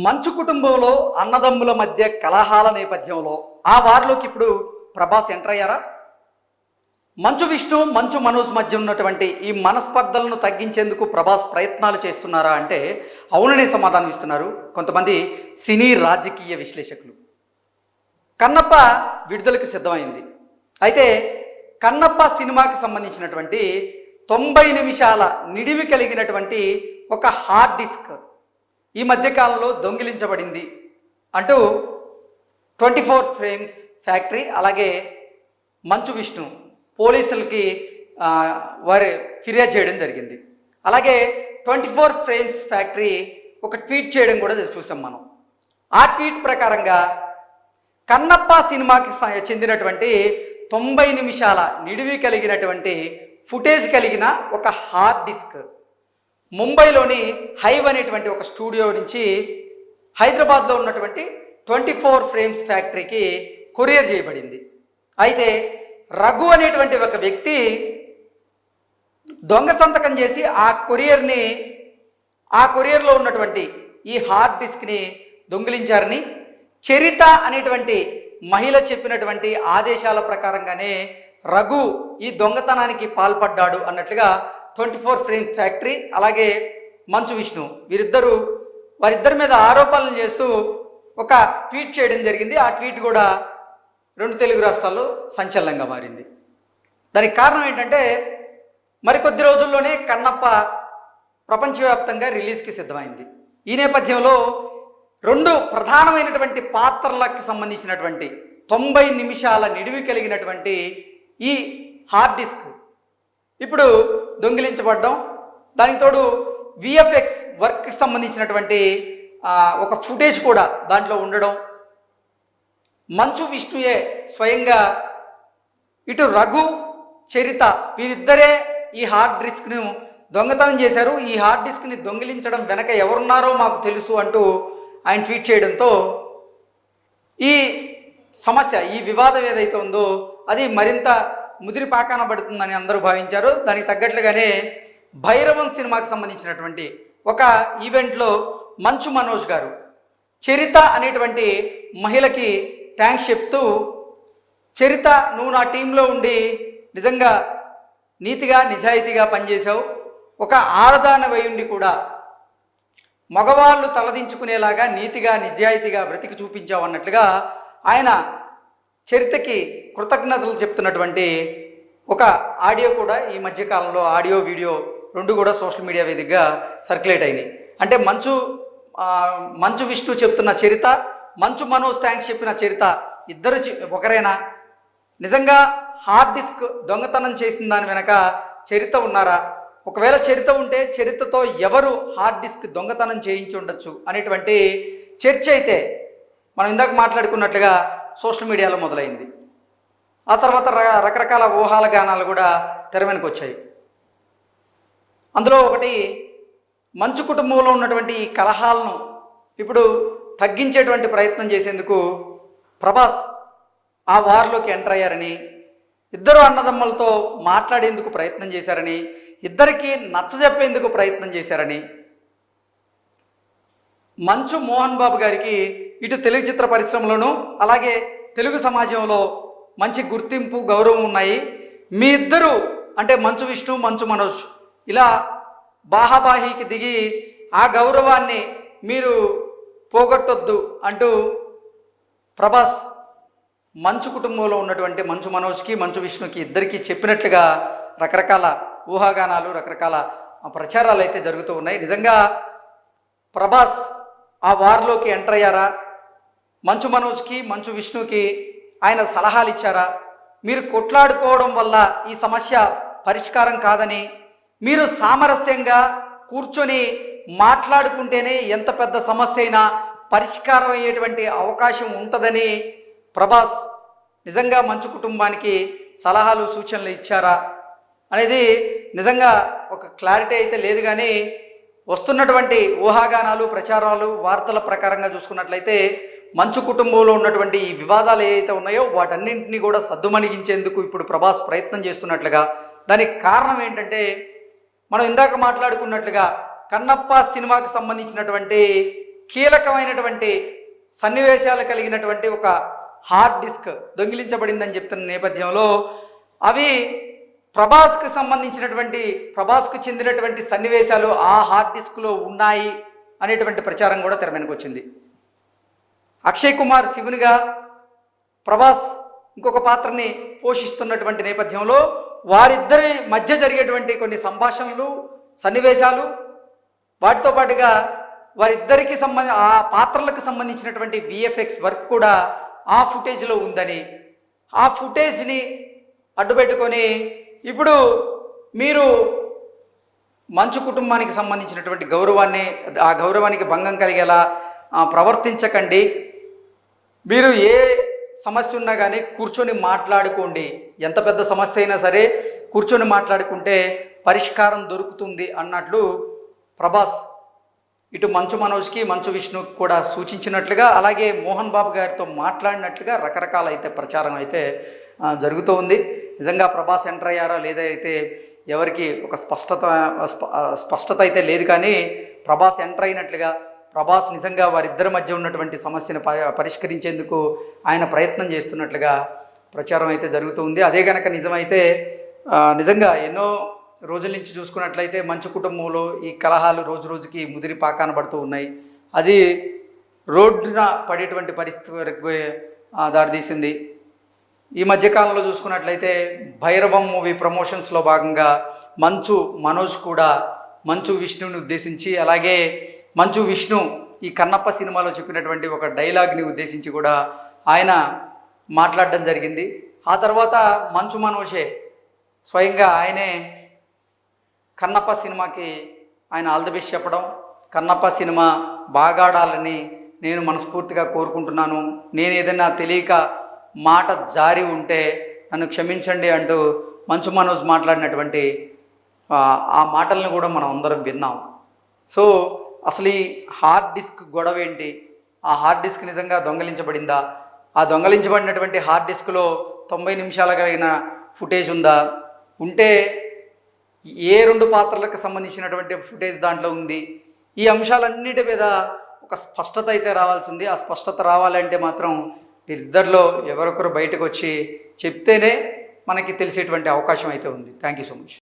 మంచు కుటుంబంలో అన్నదమ్ముల మధ్య కలహాల నేపథ్యంలో ఆ వారిలోకి ఇప్పుడు ప్రభాస్ ఎంటర్ అయ్యారా? మంచు విష్ణు మంచు మనోజ్ మధ్య ఉన్నటువంటి ఈ మనస్పర్ధలను తగ్గించేందుకు ప్రభాస్ ప్రయత్నాలు చేస్తున్నారా అంటే అవుననే సమాధానం ఇస్తున్నారు కొంతమంది సినీ రాజకీయ విశ్లేషకులు. కన్నప్ప విడుదలకు సిద్ధమైంది. అయితే కన్నప్ప సినిమాకి సంబంధించినటువంటి 90 నిమిషాల నిడివి కలిగినటువంటి ఒక హార్డ్ డిస్క్ ఈ మధ్యకాలంలో దొంగిలించబడింది అంటూ 24 ఫ్రేమ్స్ ఫ్యాక్టరీ అలాగే మంచు విష్ణు పోలీసులకి వారి ఫిర్యాదు చేయడం జరిగింది. అలాగే 24 ఫ్రేమ్స్ ఫ్యాక్టరీ ఒక ట్వీట్ చేయడం కూడా చూసాం మనం. ఆ ట్వీట్ ప్రకారంగా కన్నప్ప సినిమాకి చెందినటువంటి 90 నిమిషాల నిడివి కలిగినటువంటి ఫుటేజ్ కలిగిన ఒక హార్డ్ డిస్క్ ముంబైలోని హైవ్ అనేటువంటి ఒక స్టూడియో నుంచి హైదరాబాద్లో ఉన్నటువంటి 24 ఫ్రేమ్స్ ఫ్యాక్టరీకి కొరియర్ చేయబడింది. అయితే రఘు అనేటువంటి ఒక వ్యక్తి దొంగ సంతకం చేసి ఆ కొరియర్లో ఉన్నటువంటి ఈ హార్డ్ డిస్క్ని దొంగిలించారని, చరిత అనేటువంటి మహిళ చెప్పినటువంటి ఆదేశాల ప్రకారంగానే రఘు ఈ దొంగతనానికి పాల్పడ్డాడు అన్నట్లుగా 24 ఫ్రేమ్ ఫ్యాక్టరీ అలాగే మంచు విష్ణు వారిద్దరి మీద ఆరోపణలు చేస్తూ ఒక ట్వీట్ చేయడం జరిగింది. ఆ ట్వీట్ కూడా 2 తెలుగు రాష్ట్రాల్లో సంచలనంగా మారింది. దానికి కారణం ఏంటంటే మరికొద్ది రోజుల్లోనే కన్నప్ప ప్రపంచవ్యాప్తంగా రిలీజ్కి సిద్ధమైంది. ఈ నేపథ్యంలో 2 ప్రధానమైనటువంటి పాత్రలకు సంబంధించినటువంటి 90 నిమిషాల నిడివి కలిగినటువంటి ఈ హార్డ్ డిస్క్ ఇప్పుడు దొంగిలించబడ్డం, దానికి తోడు విఎఫ్ఎక్స్ వర్క్కి సంబంధించినటువంటి ఒక ఫుటేజ్ కూడా దాంట్లో ఉండడం, మంచు విష్ణుయే స్వయంగా ఇటు రఘు చరిత వీరిద్దరే ఈ హార్డ్ డిస్క్ను దొంగతనం చేశారు, ఈ హార్డ్ డిస్క్ని దొంగిలించడం వెనక ఎవరున్నారో మాకు తెలుసు అంటూ ఆయన ట్వీట్ చేయడంతో ఈ సమస్య ఈ వివాదం ఏదైతే ఉందో అది మరింత ముదిరి పాకాన పడుతుందని అందరూ భావించారు. దానికి తగ్గట్లుగానే భైరవం సినిమాకి సంబంధించినటువంటి ఒక ఈవెంట్లో మంచు మనోజ్ గారు చరిత అనేటువంటి మహిళకి థ్యాంక్స్ చెప్తూ, చరిత నువ్వు నా టీంలో ఉండి నిజంగా నీతిగా నిజాయితీగా పనిచేశావు, ఒక ఆడదానవై ఉండి కూడా మగవాళ్ళు తలదించుకునేలాగా నీతిగా నిజాయితీగా బ్రతికి చూపించావు అన్నట్లుగా ఆయన చరితకి కృతజ్ఞతలు చెప్తున్నటువంటి ఒక ఆడియో కూడా ఈ మధ్యకాలంలో ఆడియో వీడియో 2 కూడా సోషల్ మీడియా వేదికగా సర్క్యులేట్ అయినాయి. అంటే మంచు విష్ణు చెప్తున్న చరిత, మంచు మనోజ్ థ్యాంక్స్ చెప్పిన చరిత ఇద్దరు ఒకరేనా? నిజంగా హార్డ్ డిస్క్ దొంగతనం చేసిన దాని వెనక చరిత ఉన్నారా? ఒకవేళ చరిత ఉంటే చరితతో ఎవరు హార్డ్ డిస్క్ దొంగతనం చేయించి ఉండొచ్చు అనేటువంటి చర్చ అయితే మనం ఇందాక మాట్లాడుకున్నట్లుగా సోషల్ మీడియాలో మొదలైంది. ఆ తర్వాత రకరకాల ఊహాల గానాలు కూడా తెర వెనుక వచ్చాయి. అందులో ఒకటి మంచు కుటుంబంలో ఉన్నటువంటి ఈ కలహాలను ఇప్పుడు తగ్గించేటువంటి ప్రయత్నం చేసేందుకు ప్రభాస్ ఆ వార్లోకి ఎంటర్ అయ్యారని, ఇద్దరు అన్నదమ్ములతో మాట్లాడేందుకు ప్రయత్నం చేశారని, ఇద్దరికి నచ్చజెప్పేందుకు ప్రయత్నం చేశారని, మంచు మోహన్ బాబు గారికి ఇటు తెలుగు చిత్ర పరిశ్రమలోనూ అలాగే తెలుగు సమాజంలో మంచి గుర్తింపు గౌరవం ఉన్నాయి, మీ ఇద్దరు అంటే మంచు విష్ణు మంచు మనోజ్ ఇలా బాహాబాహీకి దిగి ఆ గౌరవాన్ని మీరు పోగొట్టొద్దు అంటూ ప్రభాస్ మంచు కుటుంబంలో ఉన్నటువంటి మంచు మనోజ్కి మంచు విష్ణుకి ఇద్దరికి చెప్పినట్లుగా రకరకాల ఊహాగానాలు రకరకాల ప్రచారాలు అయితే జరుగుతూ ఉన్నాయి. నిజంగా ప్రభాస్ ఆ వార్లోకి ఎంటర్ అయ్యారా? మంచు మనోజ్కి మంచు విష్ణుకి ఆయన సలహాలు ఇచ్చారా? మీరు కొట్లాడుకోవడం వల్ల ఈ సమస్య పరిష్కారం కాదని, మీరు సామరస్యంగా కూర్చొని మాట్లాడుకుంటేనే ఎంత పెద్ద సమస్య అయినా పరిష్కారం అయ్యేటువంటి అవకాశం ఉంటుందని ప్రభాస్ నిజంగా మంచు కుటుంబానికి సలహాలు సూచనలు ఇచ్చారా అనేది నిజంగా ఒక క్లారిటీ అయితే లేదు. కానీ వస్తున్నటువంటి ఊహాగానాలు ప్రచారాలు వార్తల ప్రకారంగా చూసుకున్నట్లయితే మంచు కుటుంబంలో ఉన్నటువంటి ఈ వివాదాలు ఏవైతే ఉన్నాయో వాటన్నింటినీ కూడా సద్దుమణిగించేందుకు ఇప్పుడు ప్రభాస్ ప్రయత్నం చేస్తున్నట్లుగా, దానికి కారణం ఏంటంటే మనం ఇందాక మాట్లాడుకున్నట్లుగా కన్నప్ప సినిమాకి సంబంధించినటువంటి కీలకమైనటువంటి సన్నివేశాలు కలిగినటువంటి ఒక హార్డ్ డిస్క్ దొంగిలించబడిందని చెప్తున్న నేపథ్యంలో అవి ప్రభాస్కు చెందినటువంటి సన్నివేశాలు ఆ హార్డ్ డిస్క్లో ఉన్నాయి అనేటువంటి ప్రచారం కూడా తెర మీదకి వచ్చింది. అక్షయ్ కుమార్ శివునిగా, ప్రభాస్ ఇంకొక పాత్రని పోషిస్తున్నటువంటి నేపథ్యంలో వారిద్దరి మధ్య జరిగేటువంటి కొన్ని సంభాషణలు, సన్నివేశాలు, వాటితో పాటుగా వారిద్దరికి ఆ పాత్రలకు సంబంధించినటువంటి విఎఫ్ఎక్స్ వర్క్ కూడా ఆ ఫుటేజ్లో ఉందని, ఆ ఫుటేజ్ని అడ్డుపెట్టుకొని ఇప్పుడు మీరు మంచు కుటుంబానికి సంబంధించినటువంటి గౌరవాన్ని, ఆ గౌరవానికి భంగం కలిగేలా ప్రవర్తించకండి, మీరు ఏ సమస్య ఉన్నా కానీ కూర్చొని మాట్లాడుకోండి, ఎంత పెద్ద సమస్య అయినా సరే కూర్చొని మాట్లాడుకుంటే పరిష్కారం దొరుకుతుంది అన్నట్లు ప్రభాస్ ఇటు మంచు మనోజ్కి, మంచు విష్ణుకి కూడా సూచించినట్లుగా, అలాగే మోహన్ బాబు గారితో మాట్లాడినట్లుగా రకరకాల అయితే ప్రచారం అయితే జరుగుతూ ఉంది. నిజంగా ప్రభాస్ ఎంటర్ అయ్యారా లేదా అయితే ఎవరికి ఒక స్పష్టత అయితే లేదు, కానీ ప్రభాస్ ఎంటర్ అయినట్లుగా, ప్రభాస్ నిజంగా వారిద్దరి మధ్య ఉన్నటువంటి సమస్యను పరిష్కరించేందుకు ఆయన ప్రయత్నం చేస్తున్నట్లుగా ప్రచారం అయితే జరుగుతుంది. అదే కనుక నిజమైతే నిజంగా ఎన్నో రోజుల నుంచి చూసుకున్నట్లయితే మంచు కుటుంబంలో ఈ కలహాలు రోజు రోజుకి ముదిరి పాకాన పడుతూ ఉన్నాయి. అది రోడ్డున పడేటువంటి పరిస్థితి వరకు దారితీసింది. ఈ మధ్యకాలంలో చూసుకున్నట్లయితే భైరవం మూవీ ప్రమోషన్స్లో భాగంగా మంచు మనోజ్ కూడా మంచు విష్ణుని ఉద్దేశించి, అలాగే మంచు విష్ణు ఈ కన్నప్ప సినిమాలో చెప్పినటువంటి ఒక డైలాగ్ని ఉద్దేశించి కూడా ఆయన మాట్లాడడం జరిగింది. ఆ తర్వాత మంచు మనోజే స్వయంగా ఆయనే కన్నప్ప సినిమాకి ఆయన ఆల్ ది బెస్ట్ చెప్పడం, కన్నప్ప సినిమా బాగా ఆడాలని నేను మనస్ఫూర్తిగా కోరుకుంటున్నాను, నేను ఏదైనా తెలియక మాట జారి ఉంటే నన్ను క్షమించండి అంటూ మంచు మనోజ్ మాట్లాడినటువంటి ఆ మాటలను కూడా మనం అందరం విన్నాం. సో అసలు ఈ హార్డ్ డిస్క్ గొడవ ఏంటి, ఆ హార్డ్ డిస్క్ నిజంగా దొంగలించబడిందా, ఆ దొంగలించబడినటువంటి హార్డ్ డిస్క్లో 90 నిమిషాల కలిగిన ఫుటేజ్ ఉందా, ఉంటే ఏ 2 పాత్రలకు సంబంధించినటువంటి ఫుటేజ్ దాంట్లో ఉంది, ఈ అంశాలన్నిటి మీద ఒక స్పష్టత అయితే రావాల్సింది. ఆ స్పష్టత రావాలంటే మాత్రం వీరిద్దరిలో ఎవరొకరు బయటకు వచ్చి చెప్తేనే మనకి తెలిసేటువంటి అవకాశం అయితే ఉంది. Thank you so much.